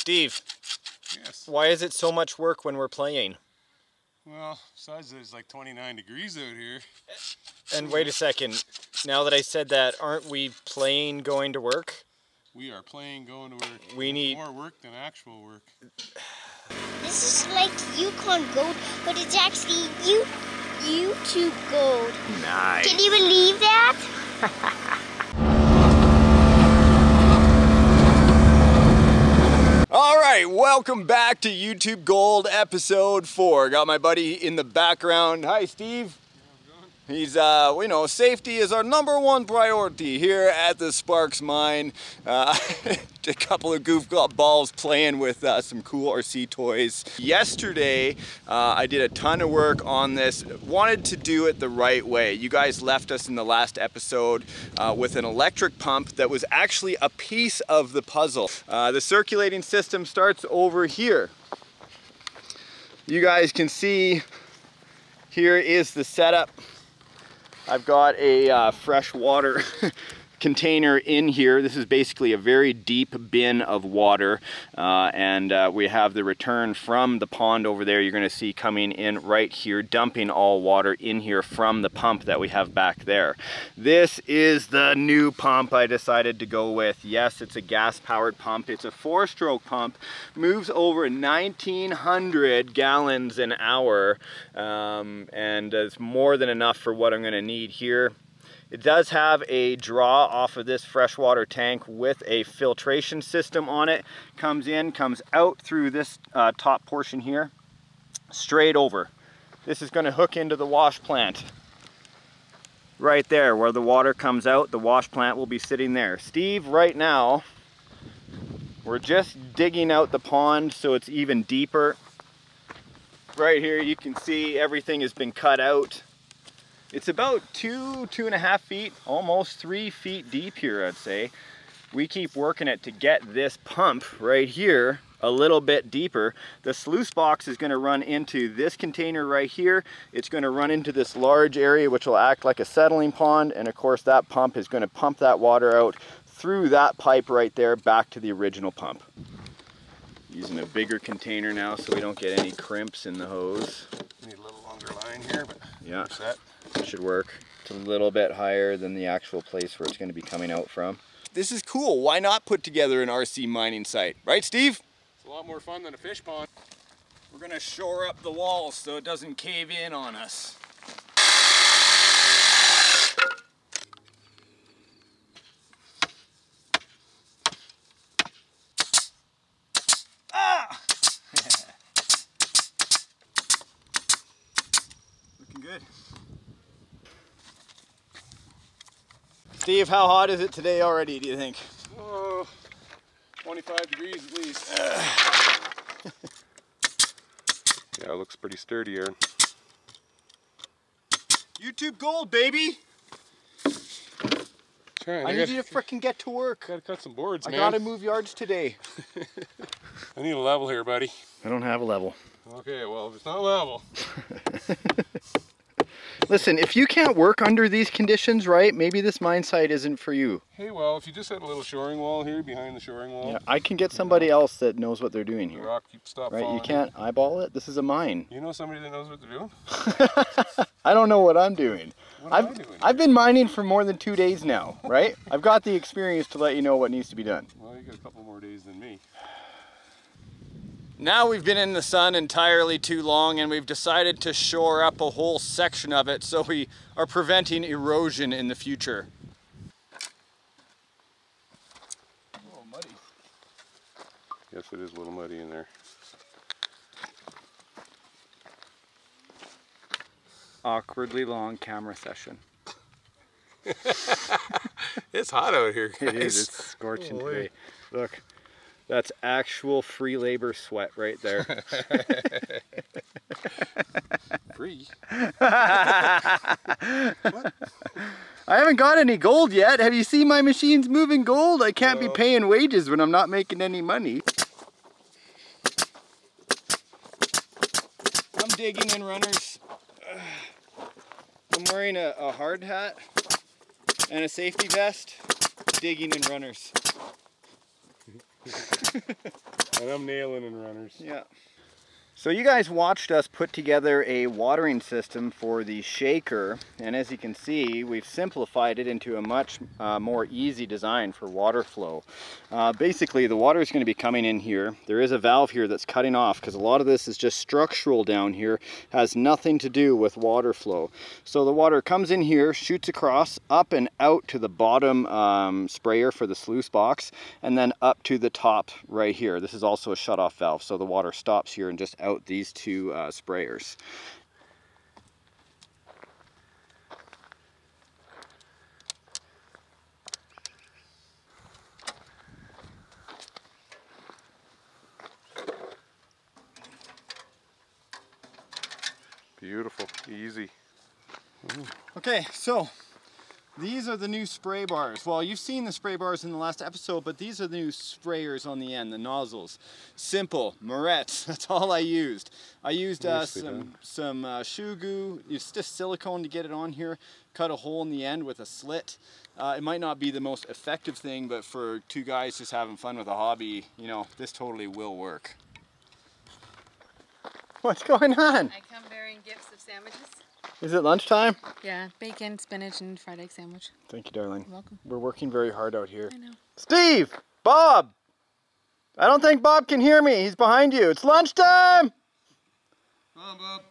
Steve. Yes. Why is it so much work when we're playing? Well, besides it's like 29 degrees out here. And wait a second. Now that I said that, aren't we playing going to work? We are playing going to work. We need more work than actual work. This is like Yukon Gold, but it's actually YouTube Gold. Nice. Can you believe that? Alright, welcome back to YouTube Gold episode 4. Got my buddy in the background. Hi, Steve. He's, you know, safety is our #1 priority here at the Sparks mine. A couple of goofballs playing with some cool RC toys. Yesterday, I did a ton of work on this. Wanted to do it the right way. You guys left us in the last episode with an electric pump that was actually a piece of the puzzle. The circulating system starts over here. You guys can see here is the setup. I've got a fresh water container in here. This is basically a very deep bin of water, and we have the return from the pond over there. You're going to see coming in right here, dumping all water in here from the pump that we have back there. This is the new pump I decided to go with. Yes, it's a gas-powered pump. It's a 4-stroke pump, moves over 1,900 gallons an hour, and it's more than enough for what I'm going to need here. It does have a draw off of this freshwater tank with a filtration system on it. Comes in, comes out through this top portion here, straight over. This is going to hook into the wash plant. Right there, where the water comes out, the wash plant will be sitting there. Steve, right now, we're just digging out the pond so it's even deeper. Right here you can see everything has been cut out. It's about 2.5 feet, almost 3 feet deep here, I'd say. We keep working it to get this pump right here a little bit deeper. The sluice box is going to run into this container right here. It's going to run into this large area which will act like a settling pond, and of course that pump is going to pump that water out through that pipe right there back to the original pump. Using a bigger container now so we don't get any crimps in the hose. Need a little longer line here, but yeah. Set. It should work. It's a little bit higher than the actual place where it's going to be coming out from. This is cool. Why not put together an RC mining site? Right, Steve? It's a lot more fun than a fish pond. We're going to shore up the walls so it doesn't cave in on us. Ah! Looking good. Steve, how hot is it today already, do you think? Oh, 25 degrees at least. Yeah, it looks pretty sturdy here. YouTube Gold, baby! Right, I need you to frickin' get to work. Gotta cut some boards, man. I gotta move yards today. I need a level here, buddy. I don't have a level. Okay, well, if it's not level. Listen, if you can't work under these conditions, right, maybe this mine site isn't for you. Hey, well, if you just had a little shoring wall here behind the shoring wall. Yeah, I can get somebody else that knows what they're doing The here. rock keeps stop Right, falling. you can't eyeball it. This is a mine. You know somebody that knows what they're doing? I don't know what I'm doing. What am I doing? I've been mining for more than 2 days now, right? I've got the experience to let you know what needs to be done. Well, you got a couple more days than me. Now we've been in the sun entirely too long, and we've decided to shore up a whole section of it so we are preventing erosion in the future. Oh, muddy. Yes, it is a little muddy in there. Awkwardly long camera session. It's hot out here, guys. It is, it's scorching today. Look. That's actual free labor sweat right there. Free? What? I haven't got any gold yet. Have you seen my machines moving gold? I can't be paying wages when I'm not making any money. I'm digging in runners. I'm wearing a hard hat and a safety vest, digging in runners. And I'm nailing in runners. Yeah. So you guys watched us put together a watering system for the shaker, and as you can see, we've simplified it into a much more easy design for water flow. Basically, the water is going to be coming in here. There is a valve here that's cutting off because a lot of this is just structural down here, has nothing to do with water flow. So the water comes in here, shoots across, up and out to the bottom sprayer for the sluice box, and then up to the top right here. This is also a shut-off valve, so the water stops here and just out these two sprayers. Beautiful, easy. Okay, so these are the new spray bars. Well, you've seen the spray bars in the last episode, but these are the new sprayers on the end, the nozzles. Simple, Moretz, that's all I used. I used some shoe goo, used just silicone to get it on here, cut a hole in the end with a slit. It might not be the most effective thing, but for two guys just having fun with a hobby, you know, this totally will work. What's going on? I come bearing gifts of sandwiches. Is it lunchtime? Yeah, bacon, spinach, and fried egg sandwich. Thank you, darling. You're welcome. We're working very hard out here. I know. Steve! Bob! I don't think Bob can hear me. He's behind you. It's lunchtime! Come on, Bob.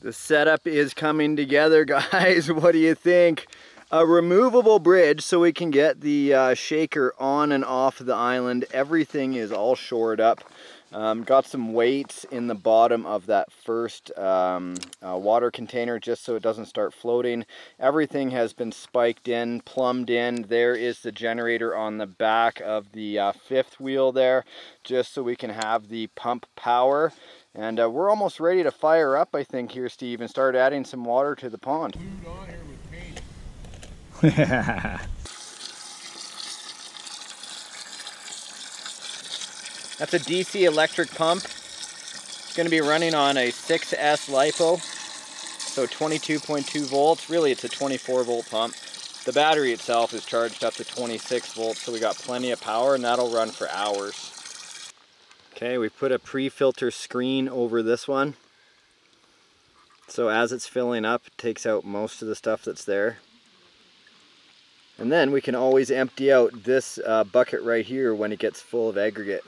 The setup is coming together, guys. What do you think? A removable bridge so we can get the shaker on and off the island. Everything is all shored up. Got some weights in the bottom of that first water container just so it doesn't start floating. Everything has been spiked in, plumbed in. There is the generator on the back of the fifth wheel there, just so we can have the pump power. And we're almost ready to fire up, I think, here, Steve, and start adding some water to the pond. That's a DC electric pump. It's going to be running on a 6S LiPo, so 22.2 volts. Really, it's a 24 volt pump. The battery itself is charged up to 26 volts, so we got plenty of power, and that'll run for hours. Okay, we put a pre-filter screen over this one. So as it's filling up, it takes out most of the stuff that's there. And then we can always empty out this bucket right here when it gets full of aggregate.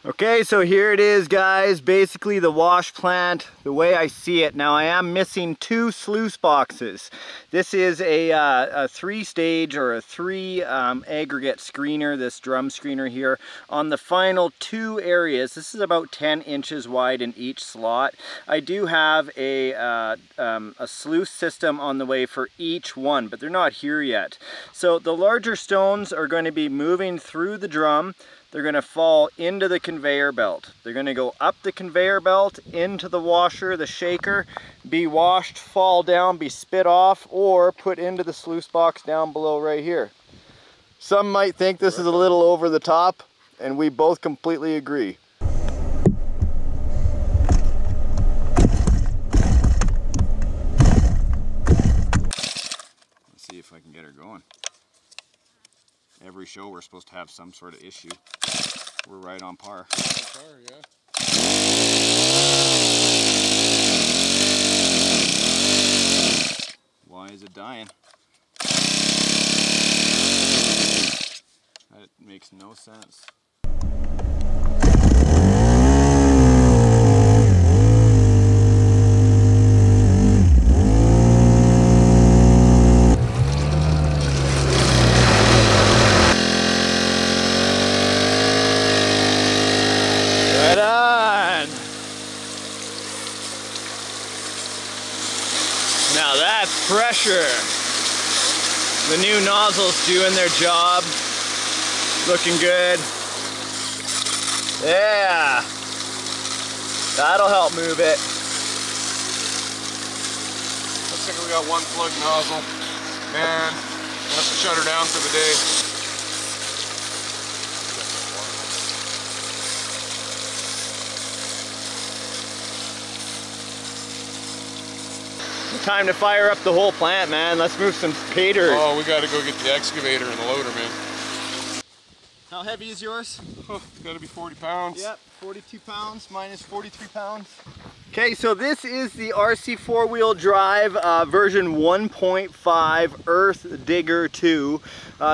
Okay, so here it is, guys. Basically the wash plant, the way I see it. Now I am missing two sluice boxes. This is a three-stage or a three aggregate screener, this drum screener here. On the final two areas, this is about 10 inches wide in each slot. I do have a sluice system on the way for each one, but they're not here yet. So the larger stones are going to be moving through the drum. They're going to fall into the conveyor belt. They're going to go up the conveyor belt into the washer, the shaker, be washed, fall down, be spit off, or put into the sluice box down below right here. Some might think this is a little over the top, and we both completely agree. Let's see if I can get her going. Every show we're supposed to have some sort of issue. We're right on par. Yeah. Why is it dying? That makes no sense. Now that's pressure. The new nozzle's doing their job. Looking good. Yeah. That'll help move it. Looks like we got one plug nozzle. Man, we'll have to shut her down for the day. time to fire up the whole plant, man. Let's move some pay dirt. Oh, we gotta go get the excavator and the loader, man. How heavy is yours? Oh, it's gotta be 40 pounds. Yep, 42 pounds minus 43 pounds. Okay, so this is the RC four-wheel drive version 1.5 Earth Digger 2.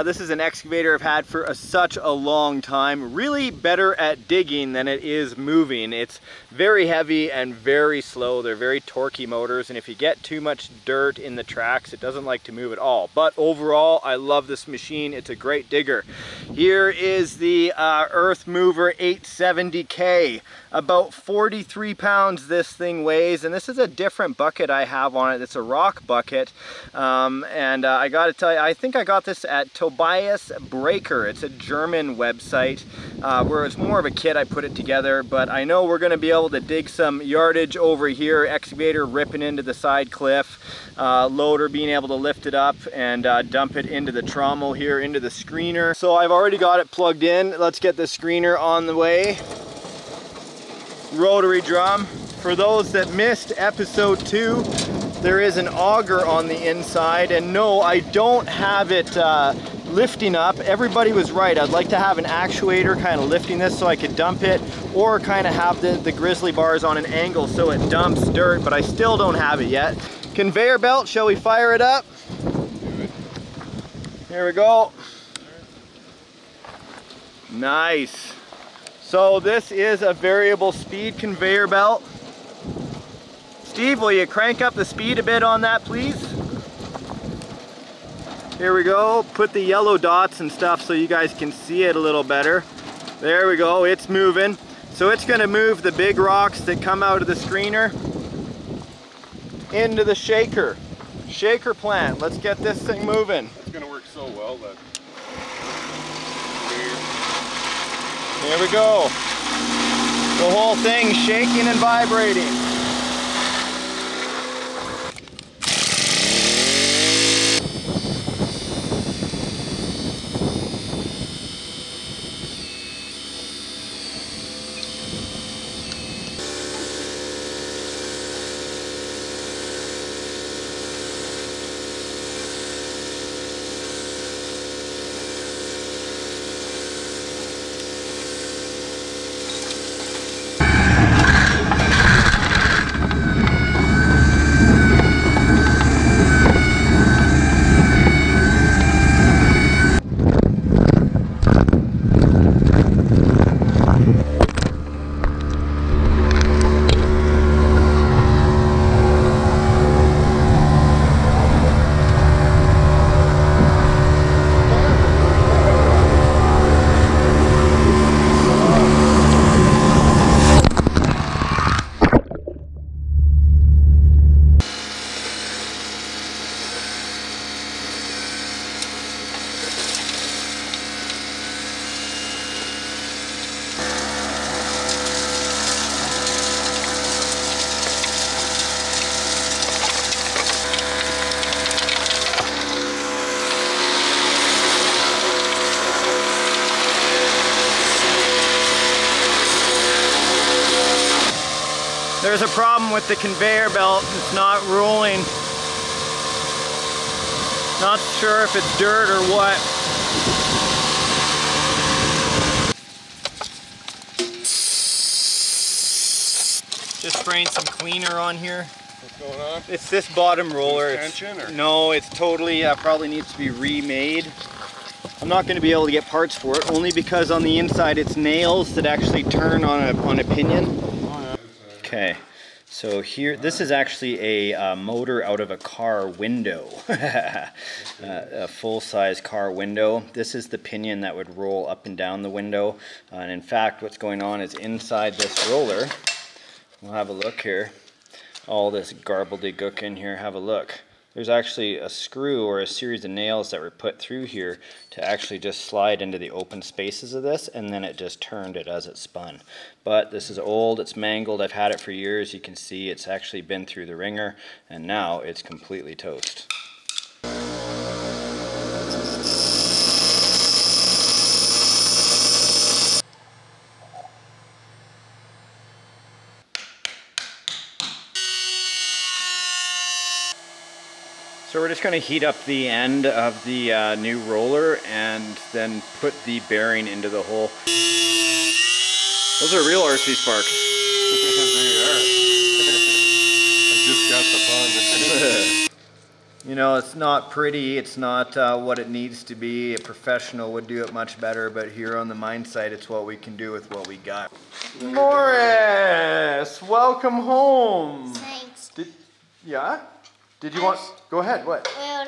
This is an excavator I've had for such a long time. Really better at digging than it is moving. It's very heavy and very slow. They're very torquey motors, and if you get too much dirt in the tracks, it doesn't like to move at all. But overall, I love this machine. It's a great digger. Here is the Earth Mover 870K. About 43 pounds this thing weighs, and this is a different bucket I have on it. It's a rock bucket, and I gotta tell you, I think I got this at Tobias Breaker. It's a German website where it's more of a kit. I put it together, but I know we're gonna be able to dig some yardage over here. Excavator ripping into the side cliff, loader being able to lift it up and dump it into the trommel here, into the screener. So I've already got it plugged in. Let's get the screener on the way. Rotary drum. For those that missed episode 2, there is an auger on the inside, and no, I don't have it lifting up. Everybody was right. I'd like to have an actuator kind of lifting this so I could dump it, or kind of have the grizzly bars on an angle so it dumps dirt, but I still don't have it yet. Conveyor belt, shall we fire it up? Here we go. Nice. So this is a variable speed conveyor belt. Steve, will you crank up the speed a bit on that, please? Here we go. Put the yellow dots and stuff so you guys can see it a little better. There we go, it's moving. So it's gonna move the big rocks that come out of the screener into the shaker plant. Let's get this thing moving. It's gonna work so well that... There we go. The whole thing shaking and vibrating. There's a problem with the conveyor belt. It's not rolling. Not sure if it's dirt or what. Just spraying some cleaner on here. What's going on? It's this bottom roller. Tension, or? No, it's totally probably needs to be remade. I'm not going to be able to get parts for it, only because on the inside it's nails that actually turn on a pinion. Okay, so here, this is actually a motor out of a car window, a full-size car window. This is the pinion that would roll up and down the window, and in fact what's going on is inside this roller, we'll have a look here, all this garbledy-gook in here, have a look. There's actually a screw or a series of nails that were put through here to actually just slide into the open spaces of this, and then it just turned it as it spun. But this is old, it's mangled, I've had it for years. You can see it's actually been through the ringer, and now it's completely toast. So we're just going to heat up the end of the new roller and then put the bearing into the hole. Those are real RCSparks. They are. I just got the fun. You know, it's not pretty, it's not what it needs to be. A professional would do it much better, but here on the mine site, it's what we can do with what we got. Morris, welcome home. Thanks. Yeah? Did you want, go ahead, what? Well,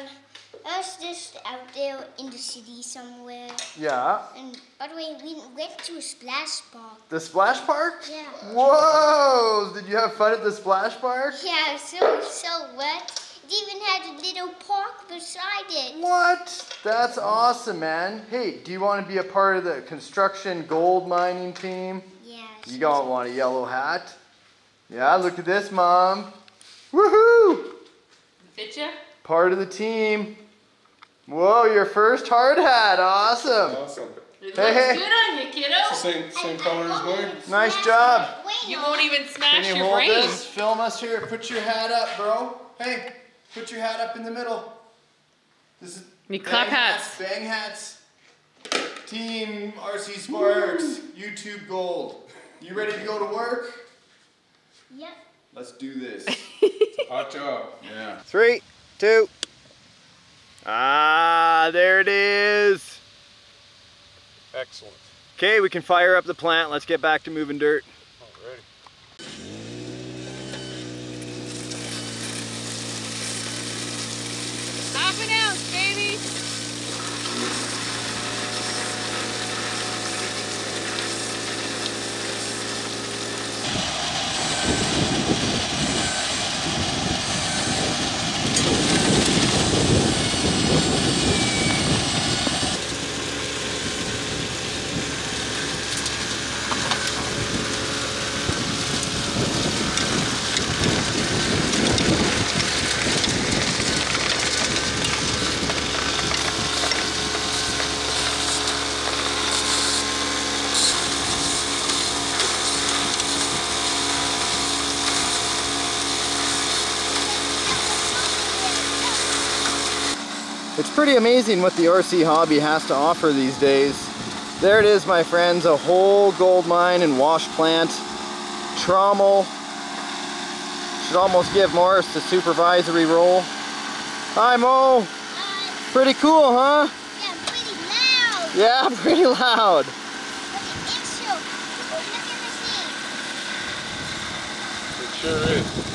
I was just out there in the city somewhere. Yeah. And by the way, we went to a splash park. The splash park? Yeah. Whoa! Did you have fun at the splash park? Yeah, so wet. It even had a little park beside it. What? That's awesome, man. Hey, do you want to be a part of the construction gold mining team? Yeah. You don't want a yellow hat? Yeah, look at this, Mom. Woohoo! Fit ya? Part of the team. Whoa, your first hard hat. Awesome. Awesome. It Hey, looks hey. good on you, kiddo. Same color as mine. Nice job. You won't even Can smash you your hold brain. this? Film us here. Put your hat up, bro. Hey, put your hat up in the middle. This is Me clap hats. Bang hats. Team RCSparks, YouTubeGOLD. You ready to go to work? Yep. Let's do this. Hot job. Yeah. 3, 2. Ah, there it is. Excellent. Okay, we can fire up the plant. Let's get back to moving dirt. Alrighty. Half an ounce, baby. It's pretty amazing what the RC hobby has to offer these days. There it is, my friends, a whole gold mine and wash plant. Trommel. Should almost give Morris the supervisory role. Hi, Mo. Pretty cool, huh? Yeah, pretty loud. Yeah, pretty loud. But it is so. Look at the It sure is.